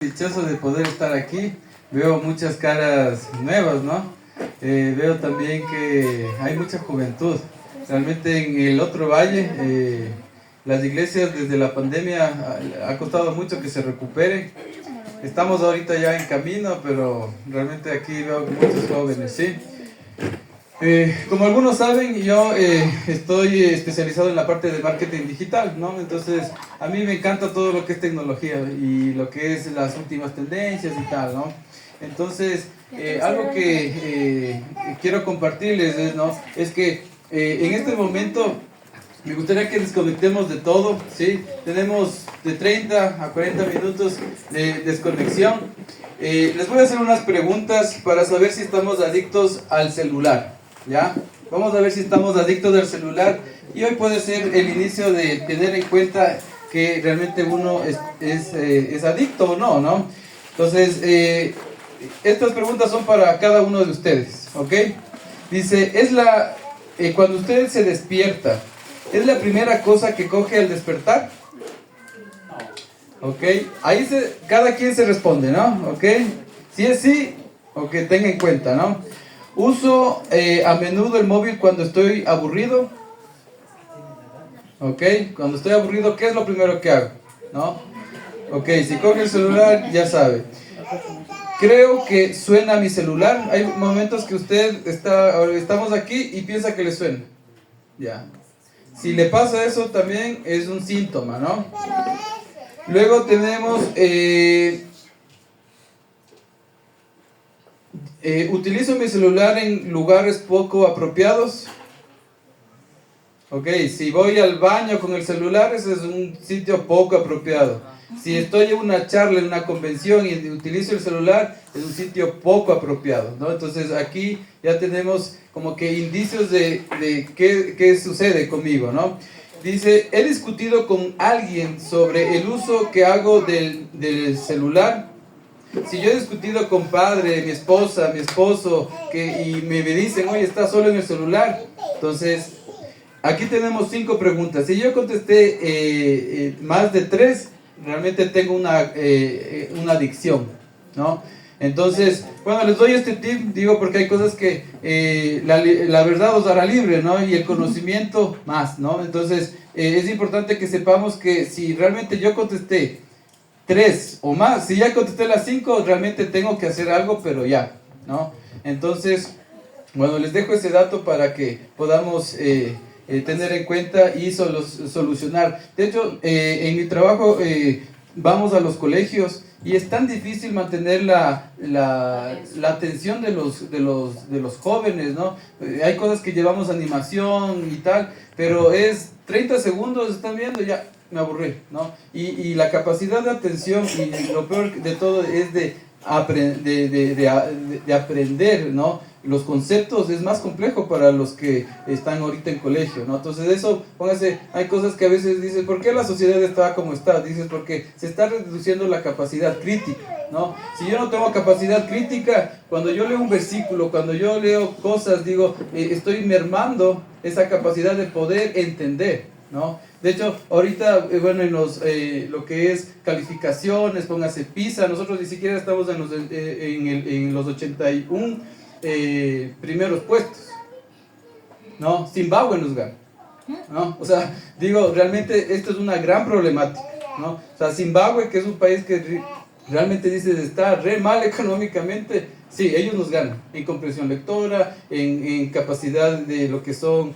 Dichoso de poder estar aquí. Veo muchas caras nuevas, ¿no? Veo también que hay mucha juventud. Realmente en el otro valle, las iglesias desde la pandemia ha costado mucho que se recuperen. Estamos ahorita ya en camino, pero realmente aquí veo muchos jóvenes, ¿sí? Como algunos saben, yo estoy especializado en la parte de marketing digital, ¿no? Entonces, a mí me encanta todo lo que es tecnología y lo que es las últimas tendencias y tal, ¿no? Entonces, algo que quiero compartirles ¿no? Es que en este momento me gustaría que desconectemos de todo, ¿sí? Tenemos de 30 a 40 minutos de desconexión. Les voy a hacer unas preguntas para saber si estamos adictos al celular. ¿Ya? Vamos a ver si estamos adictos al celular y hoy puede ser el inicio de tener en cuenta que realmente uno es adicto o no, ¿no? Entonces, estas preguntas son para cada uno de ustedes, ¿ok? Dice, cuando usted se despierta, ¿es la primera cosa que coge al despertar? ¿Ok? Ahí cada quien se responde, ¿no? ¿Ok? Si es sí, ok, tenga en cuenta, ¿no? Uso a menudo el móvil cuando estoy aburrido. Ok, cuando estoy aburrido, ¿qué es lo primero que hago? ¿No? Ok, si coge el celular, ya sabe. Creo que suena mi celular. Hay momentos que estamos aquí y piensa que le suena. Ya. Si le pasa eso, también es un síntoma, ¿no? Luego tenemos... utilizo mi celular en lugares poco apropiados. Ok, si voy al baño con el celular, ese es un sitio poco apropiado. Si estoy en una charla, en una convención y utilizo el celular, es un sitio poco apropiado, ¿no? Entonces aquí ya tenemos como que indicios de qué sucede conmigo, ¿no? Dice, he discutido con alguien sobre el uso que hago del celular. Si yo he discutido con padre, mi esposa, mi esposo, y me dicen, oye, estás solo en el celular, entonces, aquí tenemos 5 preguntas. Si yo contesté más de 3, realmente tengo una adicción, ¿no? Entonces, bueno, les doy este tip, digo, porque hay cosas que la verdad os hará libre, ¿no? Y el conocimiento más, ¿no? Entonces, es importante que sepamos que si realmente yo contesté 3 o más, si ya contesté las 5, realmente tengo que hacer algo, pero ya, ¿no? Entonces, bueno, les dejo ese dato para que podamos tener en cuenta y solucionar. De hecho, en mi trabajo vamos a los colegios y es tan difícil mantener la atención de los jóvenes, ¿no? Hay cosas que llevamos animación y tal, pero es 30 segundos, están viendo, ya me aburrí, ¿no? Y la capacidad de atención, y lo peor de todo es de aprender, ¿no? Los conceptos es más complejo para los que están ahorita en colegio, ¿no? Entonces eso, póngase, hay cosas que a veces dices, ¿por qué la sociedad está como está? Dices, porque se está reduciendo la capacidad crítica, ¿no? Si yo no tengo capacidad crítica, cuando yo leo un versículo, cuando yo leo cosas, digo, estoy mermando esa capacidad de poder entender, ¿no? De hecho, ahorita, bueno, en lo que es calificaciones, póngase PISA, nosotros ni siquiera estamos en los 81 primeros puestos, ¿no? Zimbabue nos gana, ¿no? O sea, digo, realmente esto es una gran problemática, ¿no? O sea, Zimbabue, que es un país que realmente dices está re mal económicamente, sí, ellos nos ganan en comprensión lectora, en capacidad de lo que son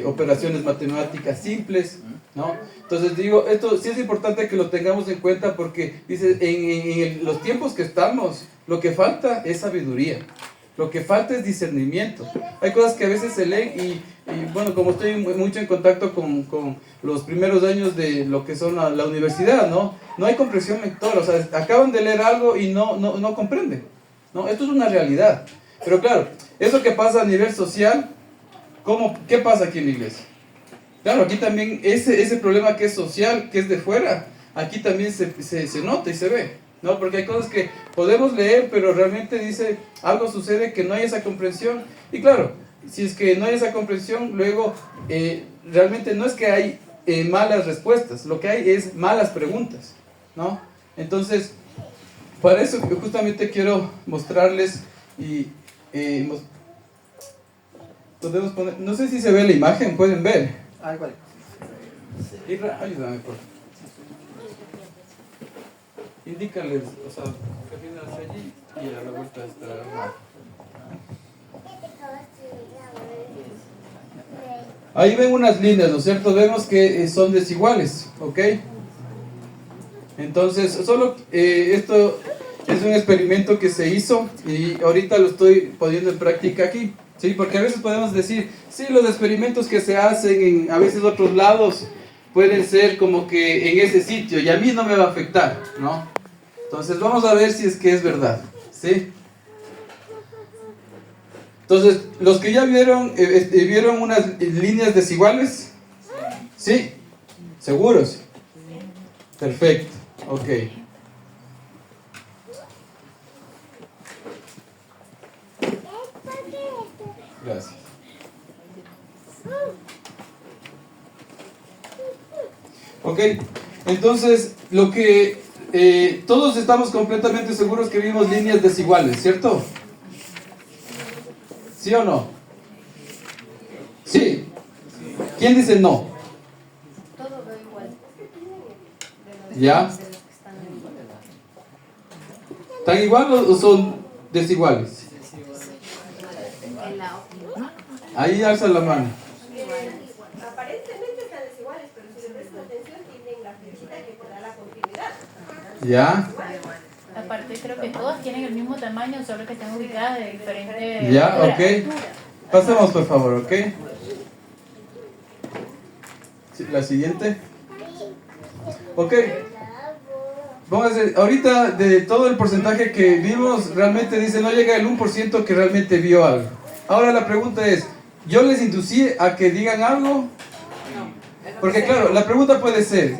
operaciones matemáticas simples, ¿no? Entonces digo, esto sí es importante que lo tengamos en cuenta porque dice, en los tiempos que estamos, lo que falta es sabiduría. Lo que falta es discernimiento. Hay cosas que a veces se leen y bueno, como estoy mucho en contacto con los primeros años de lo que son la universidad, ¿no? No hay comprensión lectora, o sea, acaban de leer algo y no comprenden, ¿no? Esto es una realidad. Pero claro, eso que pasa a nivel social, ¿qué pasa aquí en la iglesia? Claro, aquí también ese problema que es social, que es de fuera, aquí también se nota y se ve, ¿no? Porque hay cosas que podemos leer, pero realmente dice, algo sucede que no hay esa comprensión. Y claro, si es que no hay esa comprensión, luego realmente no es que hay malas respuestas, lo que hay es malas preguntas, ¿no? Entonces, Para eso justamente quiero mostrarles y podemos poner, no sé si se ve la imagen, pueden ver. Igual. Irra, ayúdame por favor. Indícales, o sea, caminas hacia allí y a la vuelta está. Ahí ven unas líneas, ¿no es cierto? Vemos que son desiguales, ¿ok? Entonces, solo esto es un experimento que se hizo y ahorita lo estoy poniendo en práctica aquí, ¿sí? Porque a veces podemos decir, sí, los experimentos que se hacen en a veces otros lados pueden ser como que en ese sitio y a mí no me va a afectar, ¿no? Entonces, vamos a ver si es que es verdad, ¿sí? Entonces, los que ya vieron, ¿vieron unas líneas desiguales? ¿Sí? ¿Seguros? Perfecto, ok. Gracias. Ok, entonces, lo que todos estamos completamente seguros que vimos líneas desiguales, ¿cierto? ¿Sí o no? Sí. ¿Quién dice no? Todo veo igual. ¿Ya? ¿Están igual o son desiguales? Ahí alza la mano. Aparentemente están desiguales, pero si le prestas atención tienen la flechita que te da la continuidad. ¿Ya? Aparte creo que todas tienen el mismo tamaño, solo que están ubicadas de diferente ¿Ya? altura. Ok. Pasemos por favor, ¿ok? Sí, la siguiente. Ok. Vamos a hacer, ahorita de todo el porcentaje que vimos, realmente dice no llega el 1% que realmente vio algo. Ahora la pregunta es, ¿yo les inducí a que digan algo? Porque claro, la pregunta puede ser,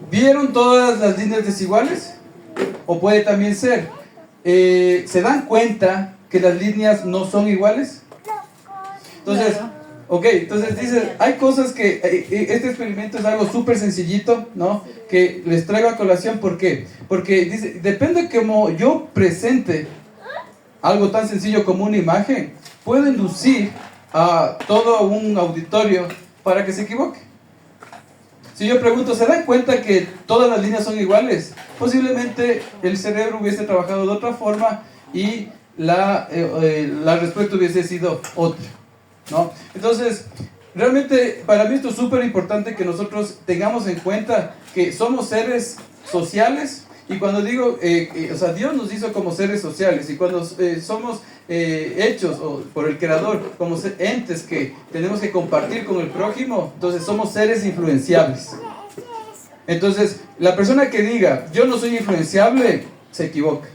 ¿vieron todas las líneas desiguales? O puede también ser, ¿se dan cuenta que las líneas no son iguales? Entonces, Claro. ok, entonces dice, hay cosas que, este experimento es algo súper sencillito, ¿no? Que les traigo a colación, ¿por qué? Porque dice, depende como yo presente algo tan sencillo como una imagen, puedo inducir a todo un auditorio para que se equivoque. Si yo pregunto, ¿se dan cuenta que todas las líneas son iguales? Posiblemente el cerebro hubiese trabajado de otra forma y la respuesta hubiese sido otra, ¿no? Entonces, realmente para mí esto es súper importante que nosotros tengamos en cuenta que somos seres sociales. Y cuando digo, o sea, Dios nos hizo como seres sociales y cuando somos hechos por el Creador como entes que tenemos que compartir con el prójimo, entonces somos seres influenciables. Entonces, la persona que diga, yo no soy influenciable, se equivoca,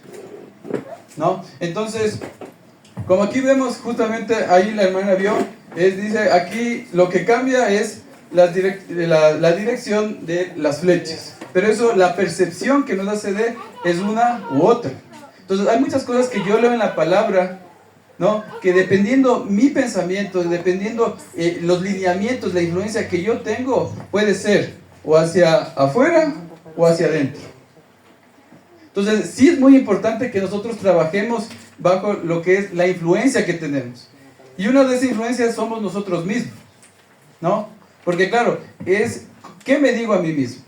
¿no? Entonces, como aquí vemos justamente, ahí la hermana vio, dice, aquí lo que cambia es la dirección de las flechas. Pero eso, la percepción que nos da CD es una u otra. Entonces hay muchas cosas que yo leo en la palabra, ¿no? Que dependiendo mi pensamiento, dependiendo los lineamientos, la influencia que yo tengo, puede ser o hacia afuera o hacia adentro. Entonces sí es muy importante que nosotros trabajemos bajo lo que es la influencia que tenemos. Y una de esas influencias somos nosotros mismos, ¿no? Porque claro, es ¿qué me digo a mí mismo?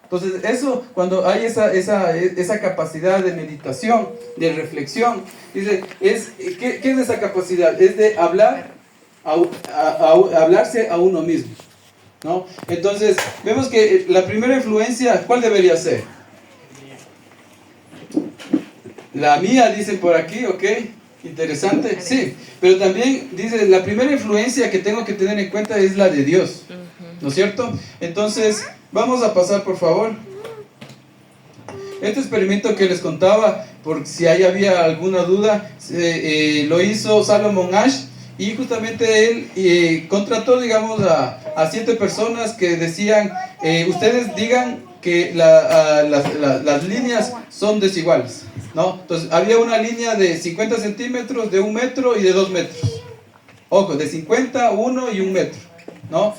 Entonces eso, cuando hay esa capacidad de meditación, de reflexión, dice, ¿qué es esa capacidad? Es de hablar, hablarse a uno mismo, ¿no? Entonces, vemos que la primera influencia, ¿cuál debería ser? La mía, dicen por aquí, ¿ok? Interesante, sí. Pero también dice, la primera influencia que tengo que tener en cuenta es la de Dios, ¿no es cierto? Entonces, vamos a pasar, por favor. Este experimento que les contaba, por si ahí había alguna duda, lo hizo Salomon Asch, y justamente él contrató, digamos, a 7 personas que decían, ustedes digan que las líneas son desiguales, ¿no? Entonces, había una línea de 50 centímetros, de 1 metro y de 2 metros. Ojo, de 50, 1 y 1 metro, ¿no?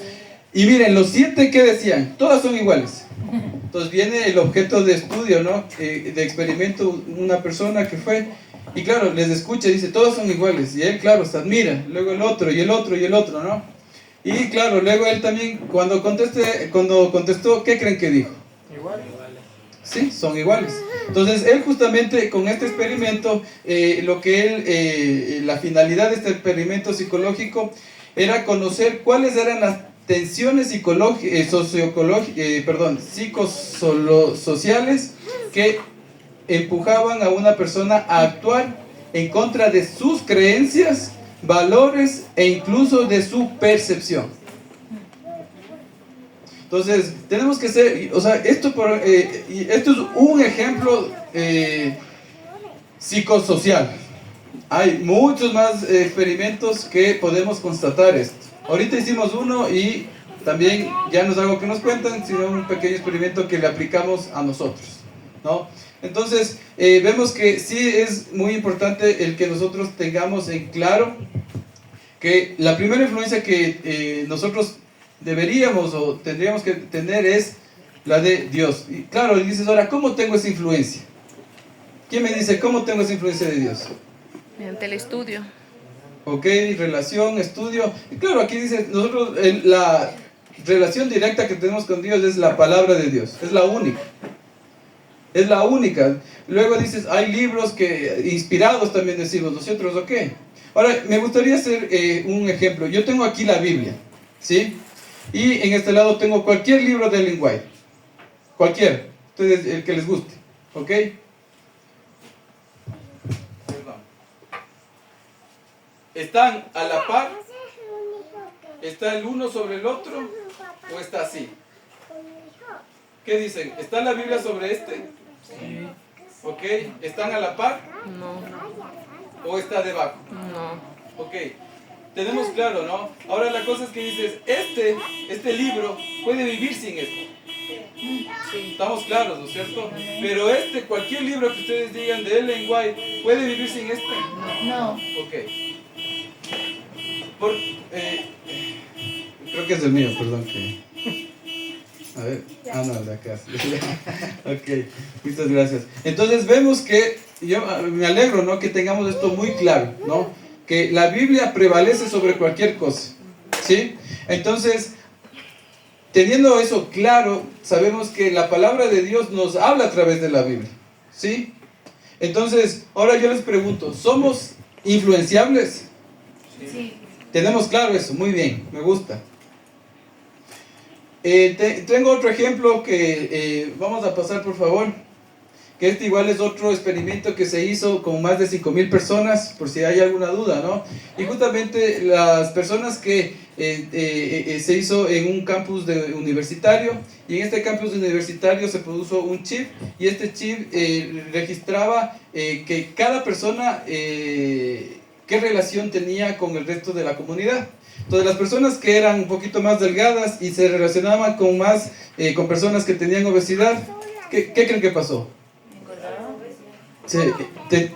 Y miren, los 7, ¿qué decían? Todas son iguales. Entonces viene el objeto de estudio, ¿no? De experimento, una persona que fue, y claro, les escucha y dice, todos son iguales, y él, claro, se admira, luego el otro, y el otro, y el otro, ¿no? Y claro, luego él también, cuando contestó, ¿qué creen que dijo? Igual. Sí, son iguales. Entonces, él justamente con este experimento, la finalidad de este experimento psicológico era conocer cuáles eran las tensiones psicosociales que empujaban a una persona a actuar en contra de sus creencias, valores e incluso de su percepción. Entonces, tenemos que ser, o sea, esto es un ejemplo psicosocial. Hay muchos más experimentos que podemos constatar esto. Ahorita hicimos uno y también ya no es algo que nos cuentan, sino un pequeño experimento que le aplicamos a nosotros, ¿no? Entonces, vemos que sí es muy importante el que nosotros tengamos en claro que la primera influencia que nosotros deberíamos o tendríamos que tener es la de Dios. Y claro, y dices, ahora, ¿cómo tengo esa influencia? ¿Quién me dice cómo tengo esa influencia de Dios? Mediante el estudio. Ok, relación, estudio. Y claro, aquí dice, nosotros la relación directa que tenemos con Dios es la palabra de Dios, es la única. Es la única. Luego dices, hay libros que inspirados también decimos nosotros, ok. Ahora, me gustaría hacer un ejemplo. Yo tengo aquí la Biblia, ¿sí? Y en este lado tengo cualquier libro de Ellen White. Cualquier. Ustedes, el que les guste, ¿ok? Perdón. ¿Están a la par? ¿Está el uno sobre el otro? ¿O está así? ¿Qué dicen? ¿Está la Biblia sobre este? Sí. ¿Ok? ¿Están a la par? No. ¿O está debajo? No. Ok. Tenemos claro, ¿no? Ahora la cosa es que dices, este libro puede vivir sin esto. Estamos claros, ¿no es cierto? Pero cualquier libro que ustedes digan de Ellen White, ¿puede vivir sin este? No. Ok. Creo que es el mío, perdón. A ver, no, de acá. Ok, muchas gracias. Entonces vemos que, yo me alegro, ¿no? Que tengamos esto muy claro, ¿no? Que la Biblia prevalece sobre cualquier cosa, ¿sí? Entonces, teniendo eso claro, sabemos que la palabra de Dios nos habla a través de la Biblia, ¿sí? Entonces, ahora yo les pregunto, ¿somos influenciables? Sí. Tenemos claro eso, muy bien, me gusta. Tengo otro ejemplo que vamos a pasar, por favor. Que este igual es otro experimento que se hizo con más de 5,000 personas, por si hay alguna duda, ¿no? Y justamente las personas que se hizo en un campus universitario, y en este campus universitario se produjo un chip, y este chip registraba que cada persona, qué relación tenía con el resto de la comunidad. Entonces las personas que eran un poquito más delgadas y se relacionaban con personas que tenían obesidad, ¿qué creen que pasó?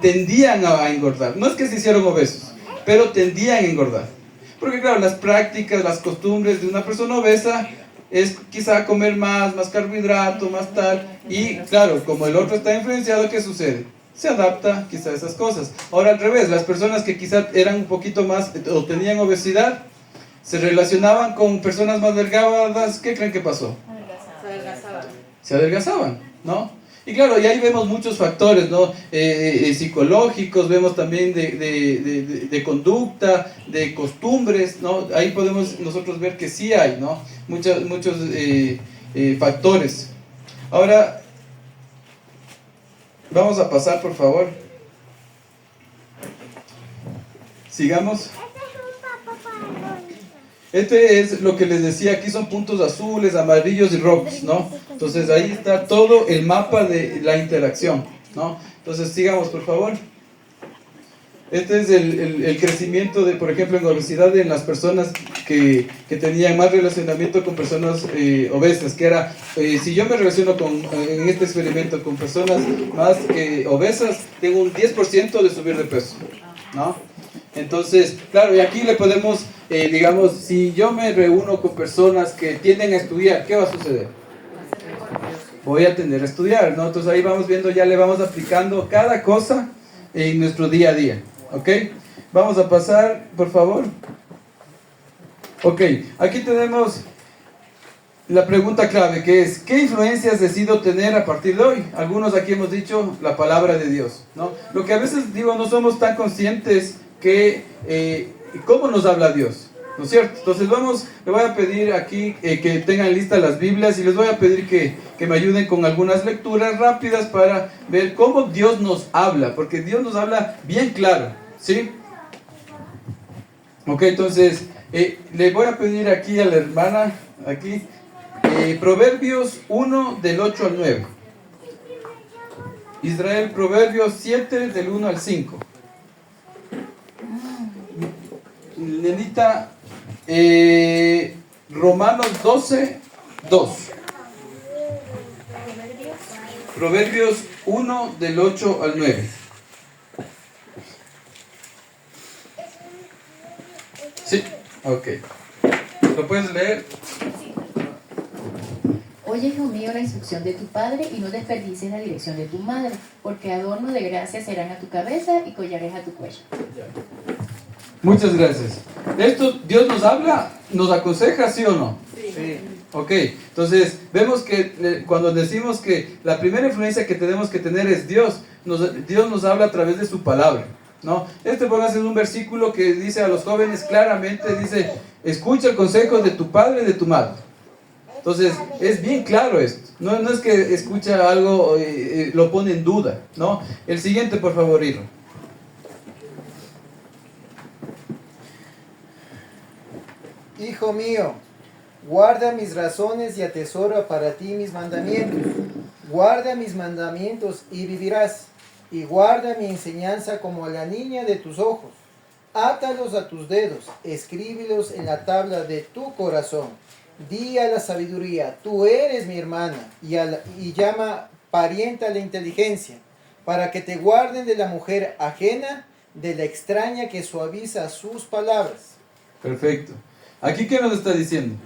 Tendían a engordar. No es que se hicieron obesos, pero tendían a engordar. Porque claro, las prácticas, las costumbres de una persona obesa es quizá comer más carbohidrato, más tal. Y claro, como el otro está influenciado, ¿qué sucede? Se adapta quizá a esas cosas. Ahora al revés, las personas que quizá eran un poquito más o tenían obesidad, se relacionaban con personas más delgadas, ¿qué creen que pasó? Se adelgazaban, ¿no? Y claro, y ahí vemos muchos factores, ¿no? Psicológicos, vemos también de conducta, de costumbres, ¿no? Ahí podemos nosotros ver que sí hay, ¿no? Muchos factores. Ahora, vamos a pasar, por favor. Sigamos. Este es lo que les decía, aquí son puntos azules, amarillos y rojos, ¿no? Entonces ahí está todo el mapa de la interacción, ¿no? Entonces sigamos, por favor. Este es el crecimiento de, por ejemplo, en obesidad en las personas que tenían más relacionamiento con personas obesas, que era, si yo me relaciono en este experimento con personas más obesas, tengo un 10% de subir de peso, ¿no? Entonces, claro, y aquí le podemos, digamos, si yo me reúno con personas que tienden a estudiar, ¿qué va a suceder? voy a tender a estudiar, ¿no? Entonces ahí vamos viendo, ya le vamos aplicando cada cosa en nuestro día a día, ¿ok? Vamos a pasar, por favor. Ok, aquí tenemos la pregunta clave, que es, ¿qué influencias decido tener a partir de hoy? Algunos aquí hemos dicho la palabra de Dios, ¿no? Lo que a veces digo, no somos tan conscientes que cómo nos habla Dios, ¿no es cierto? Entonces le voy a pedir aquí que tengan listas las Biblias y les voy a pedir que me ayuden con algunas lecturas rápidas para ver cómo Dios nos habla, porque Dios nos habla bien claro, ¿sí? Ok, entonces le voy a pedir aquí a la hermana, aquí, Proverbios 1 del 8 al 9. Israel, Proverbios 7 del 1 al 5. Nenita, Romanos 12, 2. Proverbios 1 del 8 al 9. Sí, ok. ¿Lo puedes leer? Oye, hijo mío, la instrucción de tu padre y no desperdicies la dirección de tu madre, porque adorno de gracia serán a tu cabeza y collares a tu cuello. Muchas gracias. Esto Dios nos habla, nos aconseja, ¿sí o no? Sí. Ok, entonces vemos que cuando decimos que la primera influencia que tenemos que tener es Dios, Dios nos habla a través de su palabra, ¿no? Póngase en un versículo que dice a los jóvenes claramente, dice, escucha el consejo de tu padre y de tu madre. Entonces, es bien claro esto. No es que escucha algo, lo pone en duda, ¿no? El siguiente, por favor, Hiro. Hijo mío, guarda mis razones y atesora para ti mis mandamientos. Guarda mis mandamientos y vivirás. Y guarda mi enseñanza como la niña de tus ojos. Átalos a tus dedos, escríbelos en la tabla de tu corazón. Di a la sabiduría, tú eres mi hermana, y llama pariente a la inteligencia, para que te guarden de la mujer ajena, de la extraña que suaviza sus palabras. Perfecto. ¿Aquí qué nos está diciendo?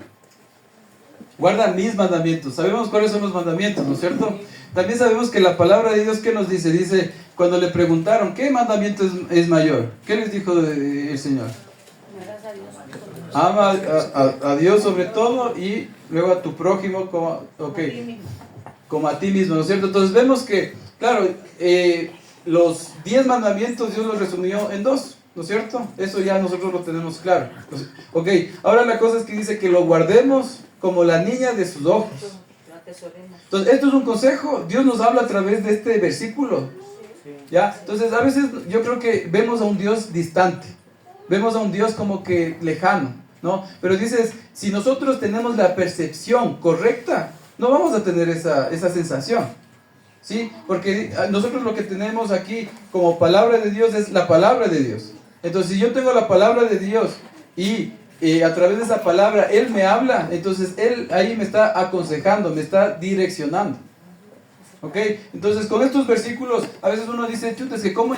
Guarda mis mandamientos. Sabemos cuáles son los mandamientos, ¿no es cierto? También sabemos que la palabra de Dios, ¿qué nos dice? Dice, cuando le preguntaron, ¿qué mandamiento es mayor? ¿Qué les dijo el Señor? Ama a Dios sobre todo y luego a tu prójimo como a ti mismo, ¿no es cierto? Entonces vemos que, claro, los 10 mandamientos Dios los resumió en 2, ¿no es cierto? Eso ya nosotros lo tenemos claro. Entonces, ok, ahora la cosa es que dice que lo guardemos como la niña de sus ojos. Entonces, esto es un consejo. Dios nos habla a través de este versículo, ¿ya? Entonces, a veces yo creo que vemos a un Dios distante, vemos a un Dios como que lejano, ¿no? Pero dices, si nosotros tenemos la percepción correcta, no vamos a tener esa sensación, ¿sí? Porque nosotros lo que tenemos aquí como palabra de Dios es la palabra de Dios. Entonces, si yo tengo la palabra de Dios y a través de esa palabra Él me habla, entonces Él ahí me está aconsejando, me está direccionando. ¿Ok? Entonces, con estos versículos, a veces uno dice, chuta, es que ¿cómo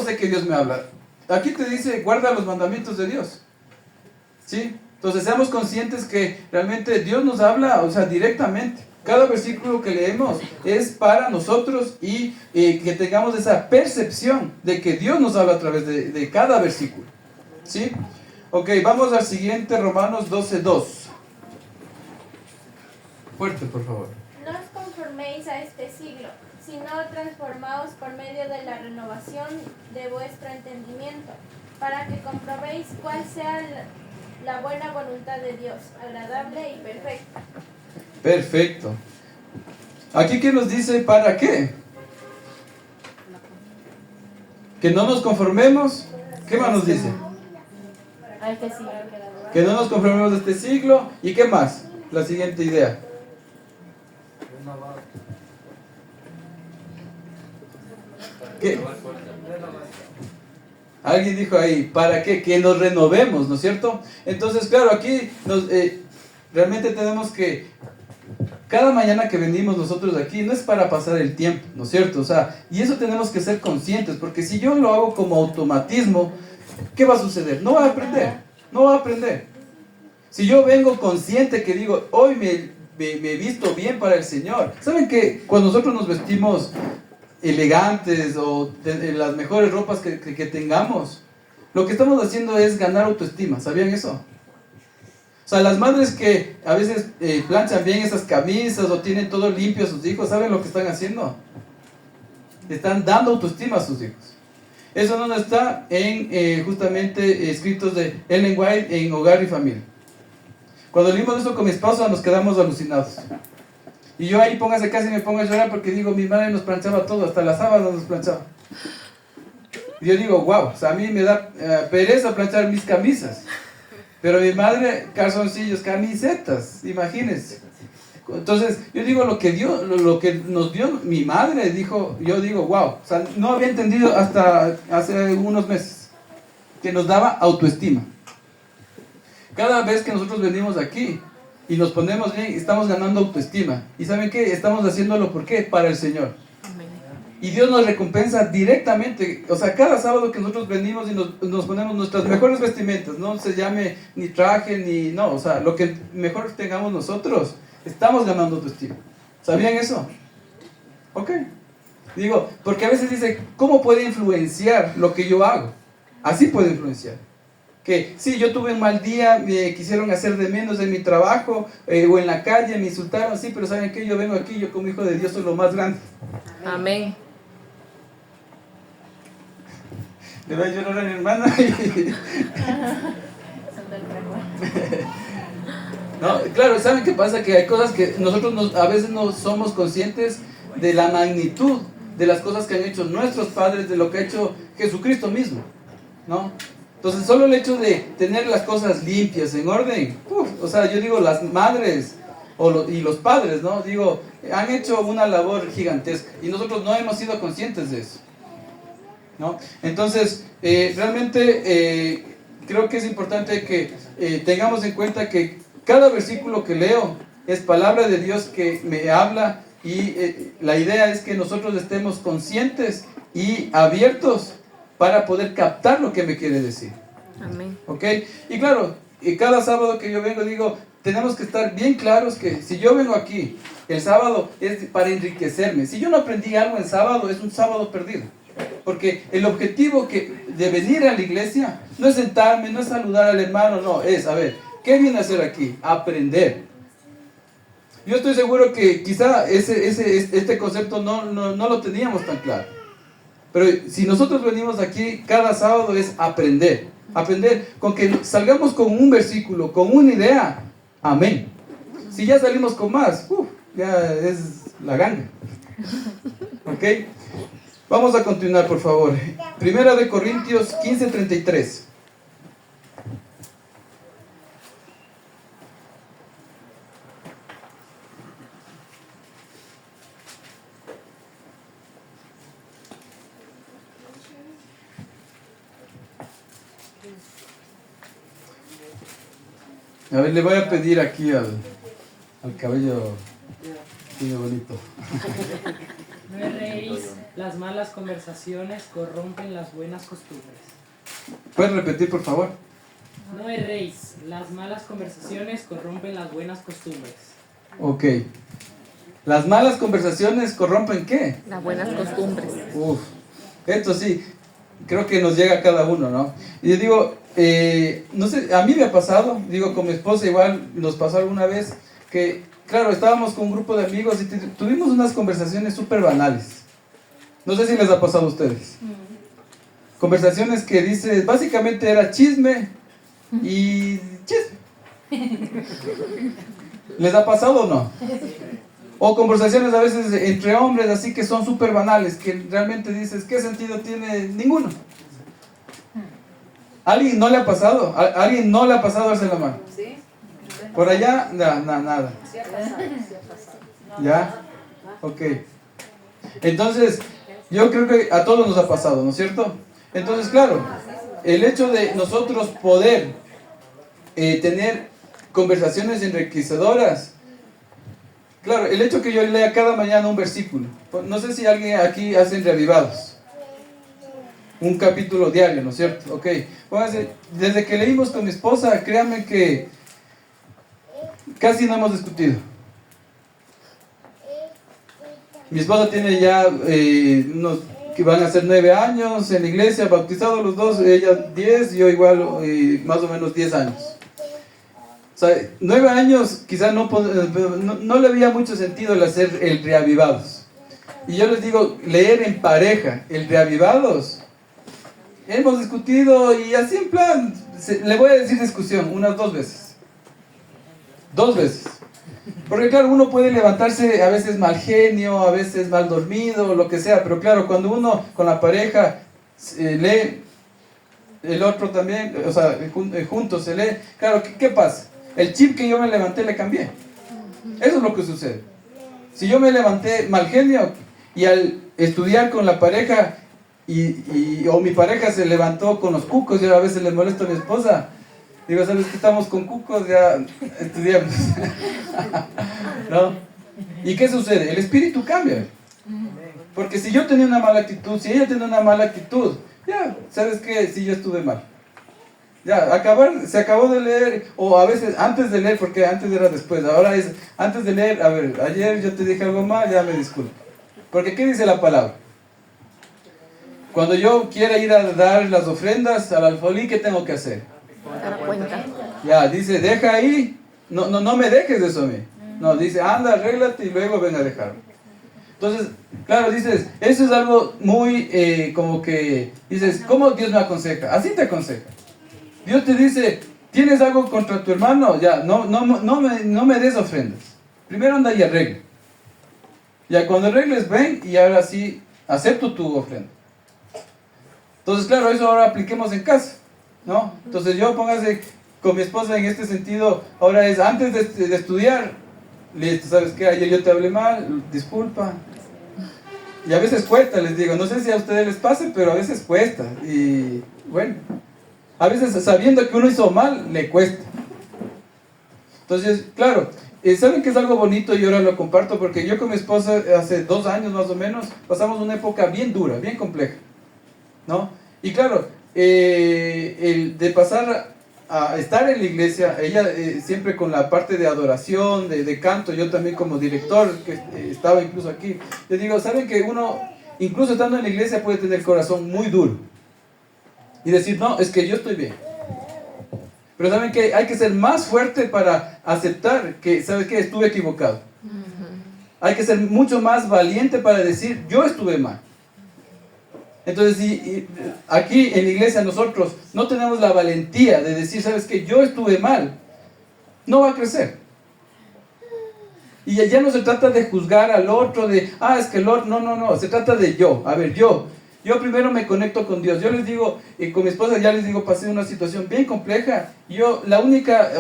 sé que Dios me habla? Aquí te dice, guarda los mandamientos de Dios, ¿sí? Entonces seamos conscientes que realmente Dios nos habla, o sea, directamente. Cada versículo que leemos es para nosotros y que tengamos esa percepción de que Dios nos habla a través de cada versículo, ¿sí? Ok, vamos al siguiente, Romanos 12:2. Fuerte, por favor. No os conforméis a este siglo, sino transformaos por medio de la renovación de vuestro entendimiento, para que comprobéis cuál sea la buena voluntad de Dios, agradable y perfecta. Perfecto. Aquí ¿qué nos dice? ¿Para qué? Que no nos conformemos. ¿Qué más nos dice? A este sí. Que no nos conformemos a este siglo. ¿Y qué más? La siguiente idea. ¿Qué? Alguien dijo ahí, ¿para qué? Que nos renovemos, ¿no es cierto? Entonces, claro, aquí realmente tenemos que, cada mañana que venimos nosotros aquí, no es para pasar el tiempo, ¿no es cierto? O sea, y eso tenemos que ser conscientes, porque si yo lo hago como automatismo, ¿qué va a suceder? No va a aprender. Si yo vengo consciente que digo, hoy me visto bien para el Señor. ¿Saben que cuando nosotros nos vestimos elegantes o las mejores ropas que tengamos, lo que estamos haciendo es ganar autoestima? ¿Sabían eso? O sea, las madres que a veces planchan bien esas camisas o tienen todo limpio a sus hijos, ¿saben lo que están haciendo? Están dando autoestima a sus hijos. Eso no está en justamente escritos de Ellen White en Hogar y Familia. Cuando leímos eso con mi esposa nos quedamos alucinados. Y yo ahí póngase casi me pongo a llorar porque digo, mi madre nos planchaba todo, hasta las sábanas nos planchaba. Y yo digo, wow, o sea, a mí me da pereza planchar mis camisas. Pero mi madre, calzoncillos, camisetas, imagínense. Entonces, yo digo, lo que nos dio mi madre, yo digo, wow, o sea, no había entendido hasta hace unos meses, que nos daba autoestima. Cada vez que nosotros venimos aquí y nos ponemos bien, estamos ganando autoestima. ¿Y saben qué? Estamos haciéndolo, ¿por qué? Para el Señor. Y Dios nos recompensa directamente. O sea, cada sábado que nosotros venimos y nos ponemos nuestras mejores vestimentas, no se llame ni traje, ni... No, o sea, lo que mejor tengamos nosotros, estamos ganando autoestima. ¿Sabían eso? Ok. Digo, porque a veces dice, ¿cómo puede influenciar lo que yo hago? Así puede influenciar. Que sí, yo tuve un mal día, me quisieron hacer de menos en mi trabajo, o en la calle, me insultaron, sí, pero ¿saben qué? Yo vengo aquí, yo como hijo de Dios soy lo más grande. Amén. Le voy a llorar a mi hermana No, claro, ¿saben qué pasa? Que hay cosas que nosotros a veces no somos conscientes de la magnitud de las cosas que han hecho nuestros padres, de lo que ha hecho Jesucristo mismo, ¿no? Entonces, solo el hecho de tener las cosas limpias, en orden, o sea, yo digo, las madres y los padres, ¿no? Digo, han hecho una labor gigantesca y nosotros no hemos sido conscientes de eso, ¿no? Entonces, realmente creo que es importante que tengamos en cuenta que cada versículo que leo es palabra de Dios que me habla y la idea es que nosotros estemos conscientes y abiertos para poder captar lo que me quiere decir. Amén. ¿Ok? Y claro, cada sábado que yo vengo digo, tenemos que estar bien claros que si yo vengo aquí, el sábado es para enriquecerme. Si yo no aprendí algo en sábado, es un sábado perdido. Porque el objetivo de venir a la iglesia no es sentarme, no es saludar al hermano, no, es, a ver, ¿qué viene a hacer aquí? Aprender. Yo estoy seguro que quizá este concepto no lo teníamos tan claro. Pero si nosotros venimos aquí, cada sábado es aprender. Aprender, con que salgamos con un versículo, con una idea, amén. Si ya salimos con más, ya es la ganga. ¿Ok? Vamos a continuar, por favor. Primera de Corintios 15:33. A ver, le voy a pedir aquí al cabello bonito. No erréis, las malas conversaciones corrompen las buenas costumbres. ¿Puedes repetir, por favor? No erréis, las malas conversaciones corrompen las buenas costumbres. Ok. ¿Las malas conversaciones corrompen qué? Las buenas costumbres. Esto sí, creo que nos llega a cada uno, ¿no? Y yo digo, no sé, a mí me ha pasado, digo, con mi esposa igual nos pasó alguna vez que, claro, estábamos con un grupo de amigos y tuvimos unas conversaciones súper banales. No sé si les ha pasado a ustedes. Conversaciones que dices, básicamente era chisme y chisme. ¿Les ha pasado o no? O conversaciones a veces entre hombres así que son súper banales, que realmente dices, ¿qué sentido tiene? Ninguno. ¿Alguien no le ha pasado? ¿Alguien no le ha pasado? Alza la mano. Sí. Por allá, nada. Sí ha pasado. ¿Ya? Ok. Entonces, yo creo que a todos nos ha pasado, ¿no es cierto? Entonces, claro, el hecho de nosotros poder tener conversaciones enriquecedoras, claro, el hecho que yo lea cada mañana un versículo, no sé si alguien aquí hace reavivados, un capítulo diario, ¿no es cierto? Ok, pónganse, desde que leímos con mi esposa, créanme que casi no hemos discutido. Mi esposa tiene ya unos que van a ser 9 años en la iglesia, bautizados los dos, ella 10, yo igual más o menos 10 años. O sea, 9 años quizás no le había mucho sentido el hacer el reavivados. Y yo les digo, leer en pareja el reavivados, hemos discutido y así en plan, le voy a decir discusión, unas 2 veces. 2 veces. Porque claro, uno puede levantarse a veces mal genio, a veces mal dormido, lo que sea, pero claro, cuando uno con la pareja lee, el otro también, o sea, juntos se lee, claro, ¿qué pasa? El chip que yo me levanté le cambié. Eso es lo que sucede. Si yo me levanté mal genio y al estudiar con la pareja o mi pareja se levantó con los cucos, yo a veces le molesto a mi esposa, digo, ¿sabes que estamos con cucos? Ya estudiamos. ¿No? ¿Y qué sucede? El espíritu cambia. Porque si yo tenía una mala actitud, si ella tenía una mala actitud, ya, ¿sabes qué? Si yo estuve mal. Ya, se acabó de leer, o a veces antes de leer, porque antes era después, ahora es antes de leer, a ver, ayer yo te dije algo mal, ya me disculpo. Porque ¿qué dice la palabra? Cuando yo quiera ir a dar las ofrendas al alfolí, ¿qué tengo que hacer? Dar cuenta. Ya, dice, deja ahí, no me dejes eso a mí. No, dice, anda, arréglate y luego ven a dejarme. Entonces, claro, dices, eso es algo muy, como que, dices, ¿cómo Dios me aconseja? Así te aconseja. Dios te dice, ¿tienes algo contra tu hermano? Ya, no me des ofrendas. Primero anda y arregla. Ya, cuando arregles, ven y ahora sí, acepto tu ofrenda. Entonces, claro, eso ahora apliquemos en casa, ¿no? Entonces yo póngase con mi esposa en este sentido, ahora es antes de estudiar, listo, ¿sabes qué? Ayer yo te hablé mal, disculpa. Y a veces cuesta, les digo, no sé si a ustedes les pase, pero a veces cuesta. Y bueno, a veces sabiendo que uno hizo mal, le cuesta. Entonces, claro, ¿saben que es algo bonito? Y ahora lo comparto porque yo con mi esposa hace 2 años más o menos, pasamos una época bien dura, bien compleja, ¿no? Y claro, el de pasar a estar en la iglesia, ella siempre con la parte de adoración, de canto, yo también como director, que estaba incluso aquí, les digo, ¿saben que uno, incluso estando en la iglesia, puede tener el corazón muy duro? Y decir, no, es que yo estoy bien. Pero ¿saben que hay que ser más fuerte para aceptar que, ¿sabes qué? Estuve equivocado. Hay que ser mucho más valiente para decir, yo estuve mal. Entonces, si aquí en la iglesia nosotros no tenemos la valentía de decir, ¿sabes qué? Yo estuve mal, no va a crecer. Y ya no se trata de juzgar al otro, de, es que el otro, no, se trata de yo. A ver, yo primero me conecto con Dios. Yo les digo, con mi esposa ya les digo, pasé una situación bien compleja. La única,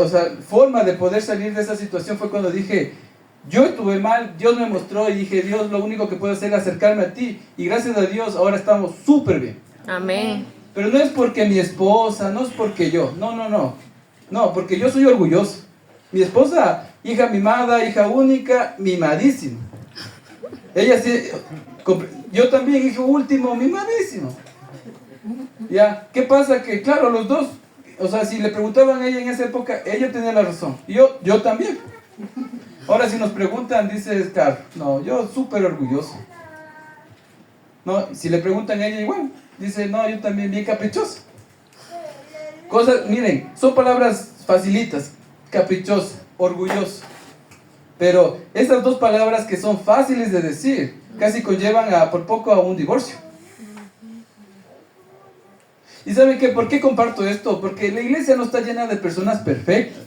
forma de poder salir de esa situación fue cuando dije, yo estuve mal, Dios me mostró y dije, Dios, lo único que puedo hacer es acercarme a ti. Y gracias a Dios, ahora estamos súper bien. Amén. Pero no es porque mi esposa, no es porque yo, no, porque yo soy orgulloso. Mi esposa, hija mimada, hija única, mimadísima. Ella sí, yo también, hijo último, mimadísimo. ¿Ya? ¿Qué pasa? Que claro, los dos, si le preguntaban a ella en esa época, ella tenía la razón. Y yo también. Ahora si nos preguntan, dice Carlos, no, yo súper orgulloso. No, si le preguntan a ella igual, dice, no, yo también bien caprichoso. Miren, son palabras facilitas, caprichoso, orgulloso. Pero estas 2 palabras que son fáciles de decir, casi conllevan por poco a un divorcio. ¿Y saben qué? ¿Por qué comparto esto? Porque la iglesia no está llena de personas perfectas.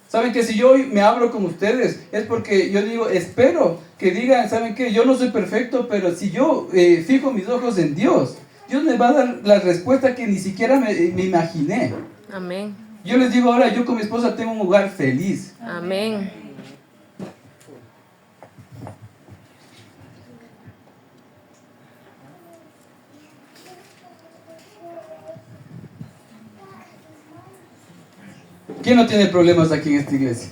¿Saben que si yo hoy me abro con ustedes? Es porque yo digo, espero que digan, ¿saben qué? Yo no soy perfecto, pero si yo fijo mis ojos en Dios, Dios me va a dar la respuesta que ni siquiera me imaginé. Amén. Yo les digo ahora, yo con mi esposa tengo un hogar feliz. Amén. ¿Quién no tiene problemas aquí en esta iglesia?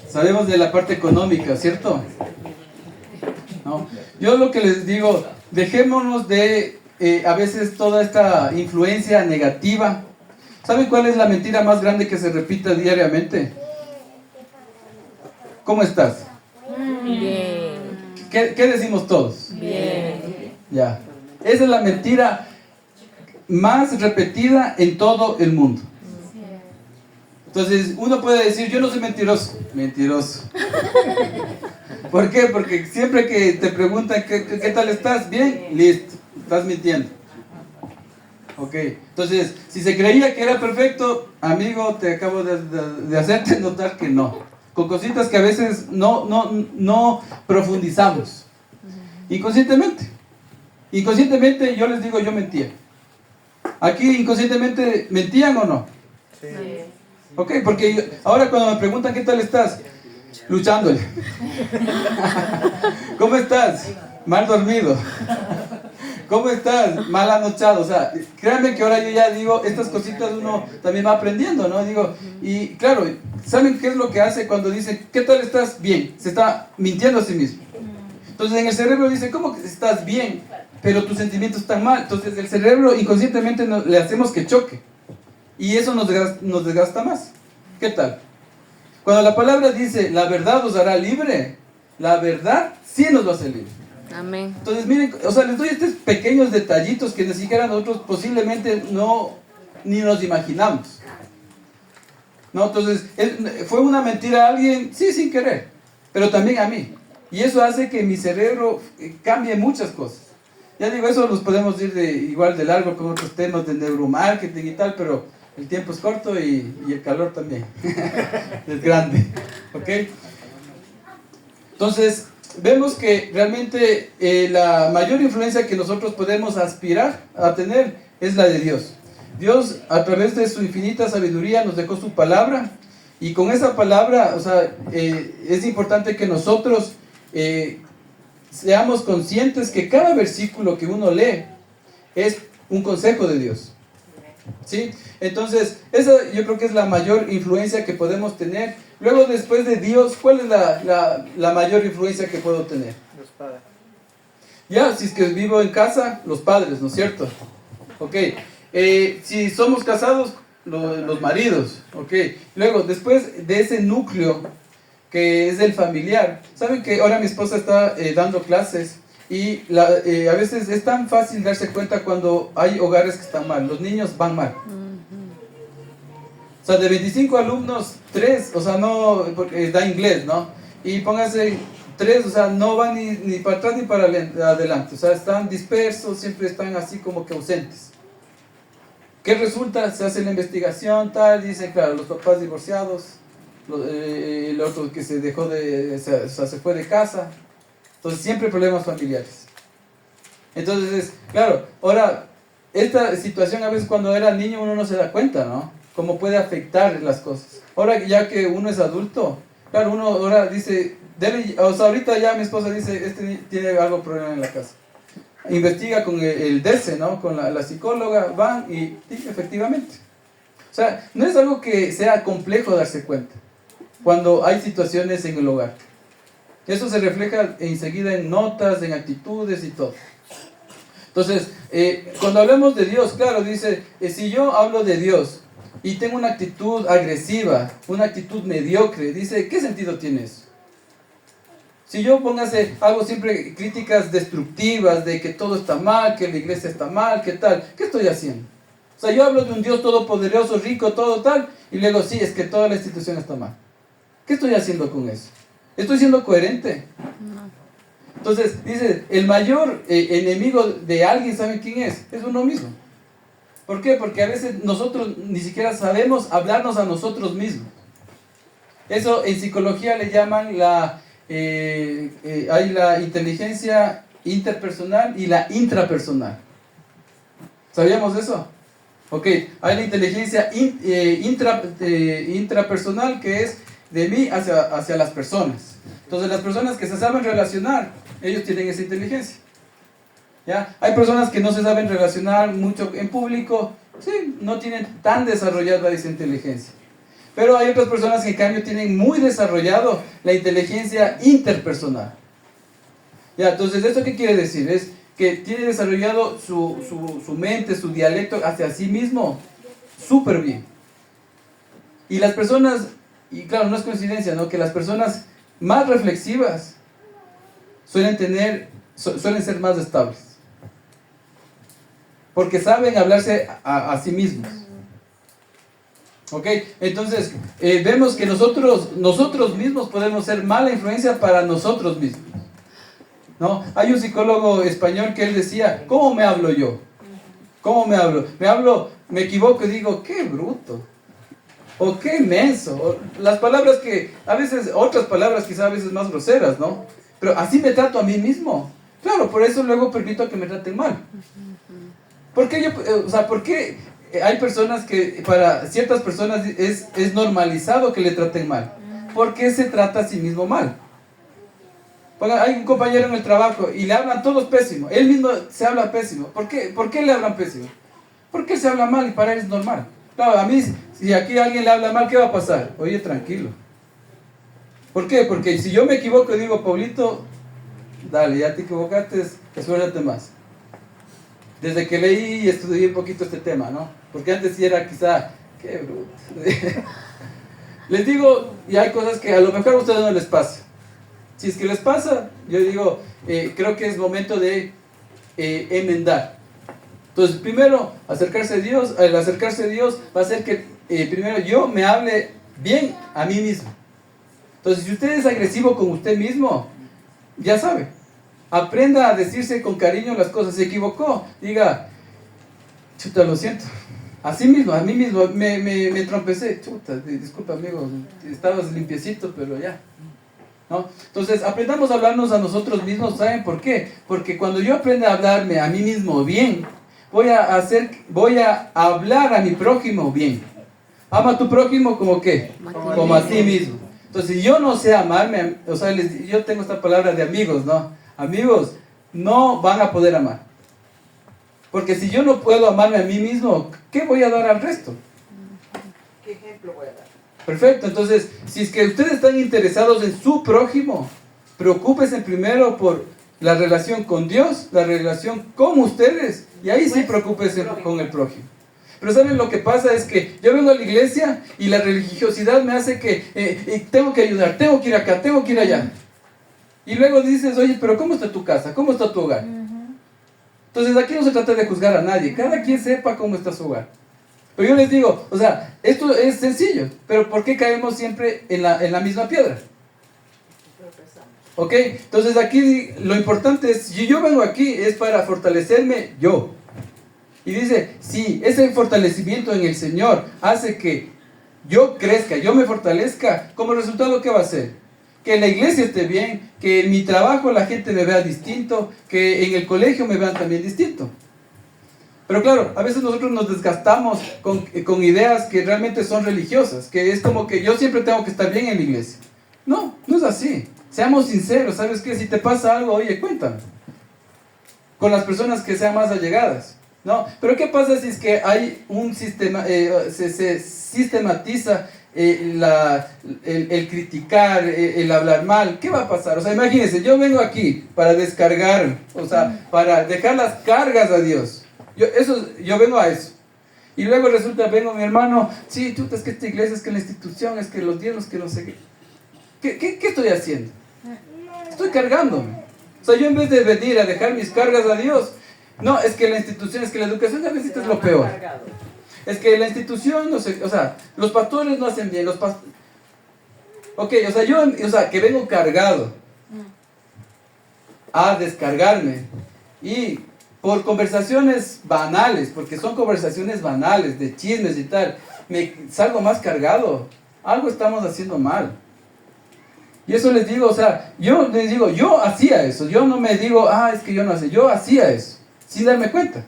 Sabemos de la parte económica, ¿cierto? ¿No? Yo lo que les digo, dejémonos de a veces toda esta influencia negativa. ¿Saben cuál es la mentira más grande que se repite diariamente? ¿Cómo estás? Bien. ¿Qué decimos todos? Bien. Ya. Esa es la mentira más repetida en todo el mundo. Entonces, uno puede decir, yo no soy mentiroso. Mentiroso. ¿Por qué? Porque siempre que te preguntan, ¿qué tal estás? Bien, listo, estás mintiendo. Ok, entonces, si se creía que era perfecto, amigo, te acabo de hacerte notar que no. Con cositas que a veces no profundizamos. Inconscientemente. Inconscientemente yo les digo, yo mentía. Aquí inconscientemente, ¿mentían o no? Sí. Ok, porque ahora cuando me preguntan ¿qué tal estás? Luchándole. ¿Cómo estás? Mal dormido. ¿Cómo estás? Mal anochado. O sea, créanme que ahora yo ya digo, estas cositas uno también va aprendiendo, ¿no? Digo, y claro, ¿saben qué es lo que hace cuando dice ¿qué tal estás? Bien. Se está mintiendo a sí mismo. Entonces en el cerebro dice, ¿cómo que estás bien? Pero tus sentimientos están mal. Entonces el cerebro inconscientemente le hacemos que choque. Y eso nos desgasta más. ¿Qué tal? Cuando la palabra dice, la verdad os hará libre, la verdad sí nos va a hacer libre. Amén. Entonces miren, o sea, les doy estos pequeños detallitos que ni siquiera nosotros posiblemente ni nos imaginamos. ¿No? Entonces, ¿fue una mentira a alguien? Sí, sin querer, pero también a mí. Y eso hace que mi cerebro cambie muchas cosas. Ya digo, eso los podemos ir igual de largo con otros temas de neuromarketing y tal, pero el tiempo es corto y el calor también es grande. ¿Ok? Entonces, vemos que realmente la mayor influencia que nosotros podemos aspirar a tener es la de Dios. Dios, a través de su infinita sabiduría, nos dejó su palabra, y con esa palabra, o sea, es importante que nosotros seamos conscientes que cada versículo que uno lee es un consejo de Dios. ¿Sí? Entonces, esa yo creo que es la mayor influencia que podemos tener. Luego, después de Dios, ¿cuál es la mayor influencia que puedo tener? Los padres. Ya, si es que vivo en casa, los padres, ¿no es cierto? Ok. Si somos casados, los maridos. Ok. Luego, después de ese núcleo que es el familiar, saben que ahora mi esposa está dando clases y a veces es tan fácil darse cuenta cuando hay hogares que están mal, los niños van mal. O sea, de 25 alumnos, 3, o sea, no, porque da inglés, ¿no? Y pónganse 3, o sea, no van ni para atrás ni para adelante, o sea, están dispersos, siempre están así como que ausentes. ¿Qué resulta? Se hace la investigación, tal, dicen, claro, los papás divorciados, el otro que se dejó se fue de casa. Entonces siempre problemas familiares. Entonces, claro, ahora, esta situación a veces cuando era niño uno no se da cuenta, ¿no? Cómo puede afectar las cosas. Ahora ya que uno es adulto, claro, uno ahora dice, o sea, ahorita ya mi esposa dice, tiene algo problema en la casa. Investiga con el DC, ¿no? Con la psicóloga, van y efectivamente. O sea, no es algo que sea complejo darse cuenta cuando hay situaciones en el hogar. Eso se refleja enseguida en notas, en actitudes y todo. Entonces, cuando hablamos de Dios, claro, dice, si yo hablo de Dios y tengo una actitud agresiva, una actitud mediocre, dice, ¿qué sentido tiene eso? Si yo hago siempre críticas destructivas de que todo está mal, que la iglesia está mal, ¿qué tal? ¿Qué estoy haciendo? O sea, yo hablo de un Dios todopoderoso, rico, todo tal, y luego sí, es que toda la institución está mal. ¿Qué estoy haciendo con eso? ¿Estoy siendo coherente? No. Entonces, dice, el mayor enemigo de alguien, ¿saben quién es? Es uno mismo. ¿Por qué? Porque a veces nosotros ni siquiera sabemos hablarnos a nosotros mismos. Eso en psicología le llaman hay la inteligencia interpersonal y la intrapersonal. ¿Sabíamos eso? Ok, hay la inteligencia intrapersonal que es de mí hacia las personas. Entonces las personas que se saben relacionar, ellos tienen esa inteligencia. ¿Ya? Hay personas que no se saben relacionar mucho en público, sí, no tienen tan desarrollada esa inteligencia. Pero hay otras personas que en cambio tienen muy desarrollado la inteligencia interpersonal. ¿Ya? Entonces, ¿esto qué quiere decir? Es que tiene desarrollado su mente, su dialecto hacia sí mismo súper bien. Y las personas, y claro, no es coincidencia, ¿no? Que las personas más reflexivas suelen ser más estables. Porque saben hablarse a sí mismos. ¿Ok? Entonces, vemos que nosotros mismos podemos ser mala influencia para nosotros mismos. ¿No? Hay un psicólogo español que él decía, ¿cómo me hablo yo? ¿Cómo me hablo? Me equivoco y digo, qué bruto. O qué menso. O las palabras que, a veces, otras palabras quizás a veces más groseras, ¿no? Pero así me trato a mí mismo. Claro, por eso luego permito que me traten mal. ¿Por qué hay personas que, para ciertas personas es normalizado que le traten mal? ¿Por qué se trata a sí mismo mal? Hay un compañero en el trabajo y le hablan todos pésimo. Él mismo se habla pésimo. ¿Por qué le hablan pésimo? Porque él se habla mal y para él es normal. Claro, a mí, si aquí alguien le habla mal, ¿qué va a pasar? Oye, tranquilo. ¿Por qué? Porque si yo me equivoco y digo, Pablito, dale, ya te equivocaste, esfuérzate más. Desde que leí y estudié un poquito este tema, ¿no? Porque antes sí era quizá, qué bruto. Les digo, y hay cosas que a lo mejor a ustedes no les pasa. Si es que les pasa, yo digo, creo que es momento de enmendar. Entonces, primero, acercarse a Dios. Al acercarse a Dios va a hacer que primero yo me hable bien a mí mismo. Entonces, si usted es agresivo con usted mismo, ya sabe. Aprenda a decirse con cariño las cosas. Se equivocó, diga, chuta, lo siento. Así mismo, a mí mismo, me trompecé. Chuta, disculpa amigo, estabas limpiecito, pero ya. ¿No? Entonces, aprendamos a hablarnos a nosotros mismos. ¿Saben por qué? Porque cuando yo aprenda a hablarme a mí mismo bien, voy a hablar a mi prójimo bien. Ama a tu prójimo como ¿qué? Como a ti mismo. Entonces, si yo no sé amarme, o sea, yo tengo esta palabra de amigos, ¿no? Amigos, no van a poder amar. Porque si yo no puedo amarme a mí mismo, ¿qué voy a dar al resto? ¿Qué ejemplo voy a dar? Perfecto, entonces, si es que ustedes están interesados en su prójimo, preocúpense primero por la relación con Dios, la relación con ustedes, y ahí sí preocúpense con el prójimo. Pero ¿saben lo que pasa? Es que yo vengo a la iglesia y la religiosidad me hace que tengo que ayudar, tengo que ir acá, tengo que ir allá. Y luego dices, oye, pero ¿cómo está tu casa? ¿Cómo está tu hogar? Entonces aquí no se trata de juzgar a nadie, cada quien sepa cómo está su hogar. Pero yo les digo, o sea, esto es sencillo, pero ¿por qué caemos siempre en la misma piedra? ¿Ok? Entonces aquí lo importante es, si yo vengo aquí es para fortalecerme yo. Y dice, si ese fortalecimiento en el Señor hace que yo crezca, yo me fortalezca, como resultado, ¿qué va a ser? Que en la iglesia esté bien, que en mi trabajo la gente me vea distinto, que en el colegio me vean también distinto. Pero claro, a veces nosotros nos desgastamos con ideas que realmente son religiosas, que es como que yo siempre tengo que estar bien en la iglesia. No, no es así. Seamos sinceros, ¿sabes qué? Si te pasa algo, oye, cuéntame. Con las personas que sean más allegadas, ¿no? Pero ¿qué pasa si es que hay un sistema, se sistematiza el criticar, el hablar mal? ¿Qué va a pasar? O sea, imagínense, yo vengo aquí para descargar, o sea, para dejar las cargas a Dios. Yo vengo a eso. Y luego resulta, vengo mi hermano, sí, chuta, es que esta iglesia, es que la institución, es que los diezmos, que no sé qué. ¿Qué estoy haciendo? Estoy cargándome. O sea, yo en vez de venir a dejar mis cargas a Dios, no, es que la institución, es que la educación a veces es lo peor. Es que la institución, no sé, o sea, los pastores no hacen bien, Ok, o sea, que vengo cargado a descargarme. Y por conversaciones banales, porque son conversaciones banales, de chismes y tal, me salgo más cargado. Algo estamos haciendo mal. Y eso les digo, o sea, yo les digo, yo hacía eso. Yo no me digo, es que yo no hacía. Yo hacía eso, sin darme cuenta.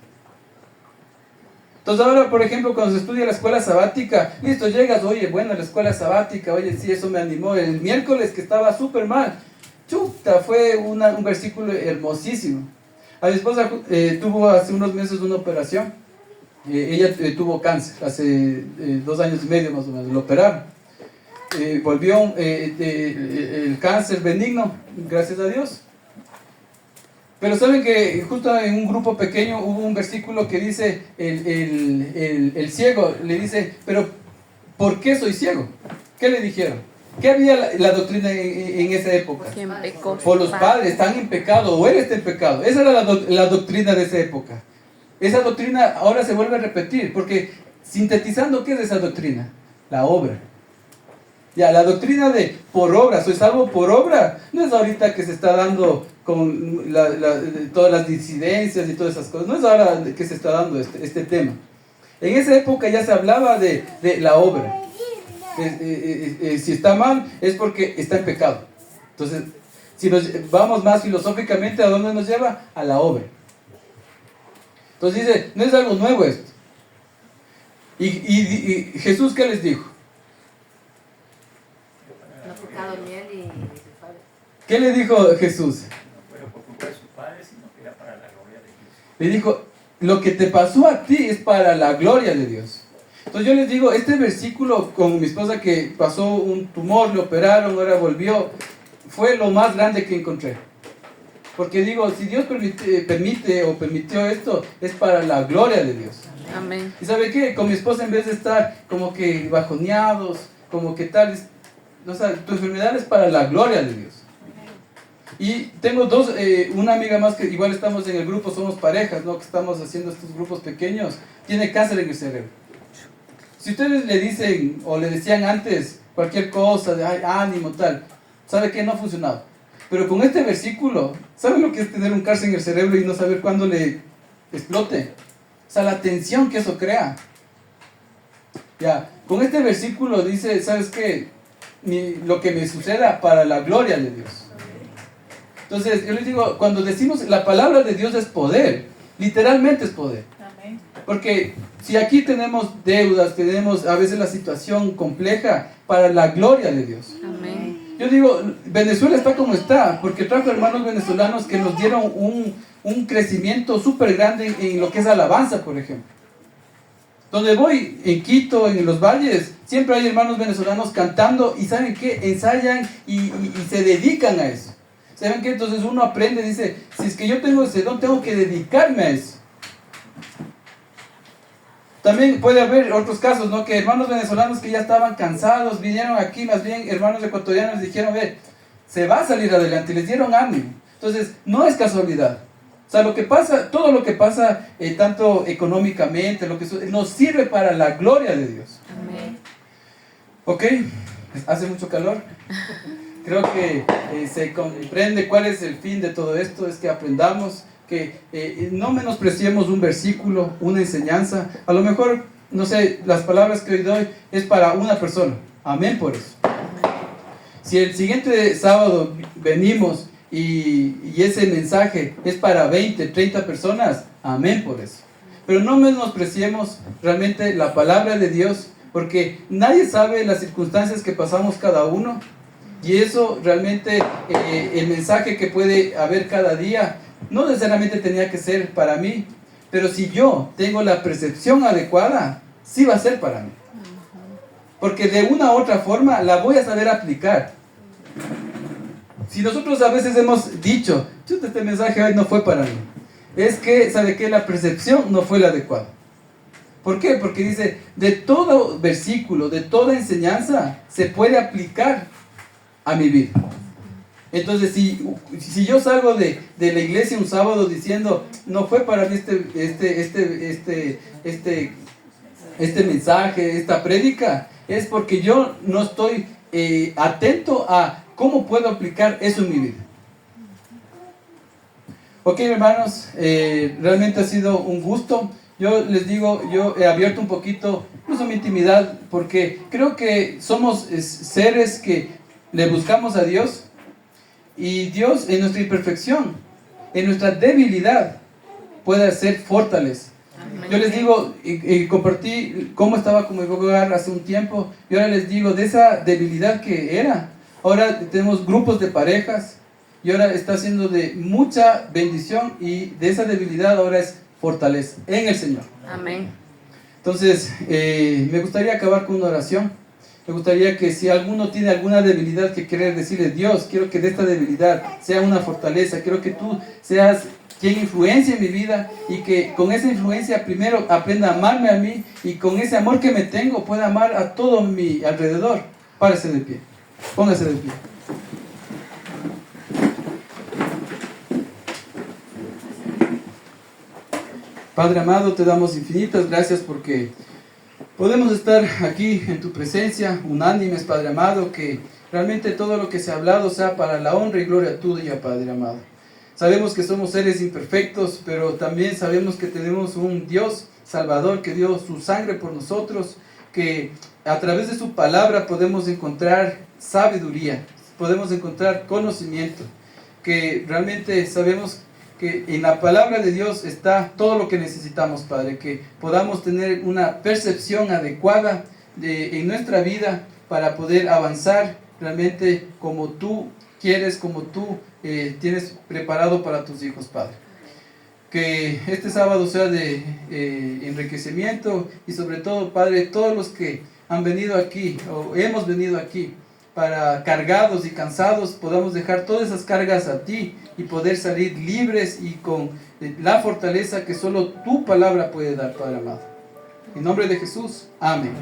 Entonces ahora, por ejemplo, cuando se estudia la escuela sabática, listo, llegas, oye, bueno, la escuela sabática, oye, sí, eso me animó. El miércoles que estaba súper mal, chuta, fue un versículo hermosísimo. A mi esposa tuvo hace unos meses una operación. Ella tuvo cáncer, hace 2 años y medio más o menos, lo operaron. Volvió el cáncer benigno, gracias a Dios. Pero saben que justo en un grupo pequeño hubo un versículo que dice, el ciego le dice, pero ¿por qué soy ciego? ¿Qué le dijeron? ¿Qué había la doctrina en esa época? ¿Quién pecó? O los padres están en pecado, o él está en pecado. Esa era la doctrina de esa época. Esa doctrina ahora se vuelve a repetir, porque sintetizando, ¿qué es esa doctrina? La obra. Ya, la doctrina de por obra, soy salvo por obra, no es ahorita que se está dando con todas las disidencias y todas esas cosas, no es ahora que se está dando este tema. En esa época ya se hablaba de la obra. Si está mal es porque está en pecado. Entonces, si nos vamos más filosóficamente, ¿a dónde nos lleva? A la obra. Entonces dice, no es algo nuevo esto. Y Jesús, ¿qué les dijo? No pecado ni él ni su padre. ¿Qué le dijo Jesús? Pero por culpa de sus padres, sino que era para la gloria de Dios. Le dijo, lo que te pasó a ti es para la gloria de Dios. Entonces yo les digo, este versículo con mi esposa que pasó un tumor, le operaron, ahora volvió, fue lo más grande que encontré. Porque digo, si Dios permite o permitió esto, es para la gloria de Dios. Amén. ¿Y sabe qué? Con mi esposa, en vez de estar como que bajoneados, como que tal, o sea, tu enfermedad es para la gloria de Dios. Y tengo una amiga más que igual estamos en el grupo, somos parejas, ¿no? Que estamos haciendo estos grupos pequeños, tiene cáncer en el cerebro. Si ustedes le dicen o le decían antes cualquier cosa, de ay, ánimo, tal, ¿sabe qué? No ha funcionado. Pero con este versículo, ¿saben lo que es tener un cáncer en el cerebro y no saber cuándo le explote? O sea, la tensión que eso crea. Ya, con este versículo dice, ¿sabes qué? Lo que me suceda para la gloria de Dios. Entonces, yo les digo, cuando decimos la palabra de Dios es poder, literalmente es poder. Amén. Porque si aquí tenemos deudas, tenemos a veces la situación compleja, para la gloria de Dios. Amén. Yo digo, Venezuela está como está, porque trajo hermanos venezolanos que nos dieron un crecimiento súper grande en lo que es alabanza, por ejemplo. Donde voy, en Quito, en los valles, siempre hay hermanos venezolanos cantando y ¿saben qué? Ensayan y se dedican a eso. ¿Saben qué? Entonces uno aprende, dice, si es que yo tengo ese don, tengo que dedicarme a eso. También puede haber otros casos, ¿no? Que hermanos venezolanos que ya estaban cansados, vinieron aquí, más bien hermanos ecuatorianos dijeron, se va a salir adelante, y les dieron ánimo. Entonces, no es casualidad. O sea, lo que pasa, todo lo que pasa, tanto económicamente, nos sirve para la gloria de Dios. Amén. ¿Ok? ¿Hace mucho calor? Creo que se comprende cuál es el fin de todo esto, es que aprendamos que no menospreciemos un versículo, una enseñanza. A lo mejor, no sé, las palabras que hoy doy es para una persona. Amén por eso. Si el siguiente sábado venimos y ese mensaje es para 20, 30 personas, amén por eso. Pero no menospreciemos realmente la palabra de Dios, porque nadie sabe las circunstancias que pasamos cada uno. Y eso realmente, el mensaje que puede haber cada día, no necesariamente tenía que ser para mí, pero si yo tengo la percepción adecuada, sí va a ser para mí. Porque de una u otra forma la voy a saber aplicar. Si nosotros a veces hemos dicho, este mensaje hoy no fue para mí, es que, ¿sabe qué? La percepción no fue la adecuada. ¿Por qué? Porque dice, de todo versículo, de toda enseñanza, se puede aplicar a mi vida. Entonces, si yo salgo de la iglesia un sábado diciendo, no fue para mí este mensaje, esta prédica, es porque yo no estoy atento a cómo puedo aplicar eso en mi vida. Ok, hermanos, realmente ha sido un gusto. Yo les digo, yo he abierto un poquito, incluso mi intimidad, porque creo que somos seres que le buscamos a Dios. Y Dios en nuestra imperfección, en nuestra debilidad, puede hacer fortaleza. Yo les digo, y compartí cómo estaba con mi hogar hace un tiempo, y ahora les digo, de esa debilidad que era, ahora tenemos grupos de parejas, y ahora está siendo de mucha bendición, y de esa debilidad ahora es fortaleza en el Señor. Amén. Entonces, me gustaría acabar con una oración. Me gustaría que si alguno tiene alguna debilidad que quiere decirle, Dios, quiero que de esta debilidad sea una fortaleza, quiero que tú seas quien influencia en mi vida y que con esa influencia primero aprenda a amarme a mí y con ese amor que me tengo pueda amar a todo mi alrededor. Párese de pie. Póngase de pie. Padre amado, te damos infinitas gracias porque podemos estar aquí en tu presencia, unánimes, Padre amado, que realmente todo lo que se ha hablado sea para la honra y gloria tuya, Padre amado. Sabemos que somos seres imperfectos, pero también sabemos que tenemos un Dios Salvador que dio su sangre por nosotros, que a través de su palabra podemos encontrar sabiduría, podemos encontrar conocimiento, que realmente sabemos que en la palabra de Dios está todo lo que necesitamos, Padre, que podamos tener una percepción adecuada en nuestra vida para poder avanzar realmente como tú quieres, como tú tienes preparado para tus hijos, Padre. Que este sábado sea de enriquecimiento y sobre todo, Padre, todos los que han venido aquí o hemos venido aquí para cargados y cansados, podamos dejar todas esas cargas a ti y poder salir libres y con la fortaleza que solo tu palabra puede dar, Padre amado. En nombre de Jesús, amén.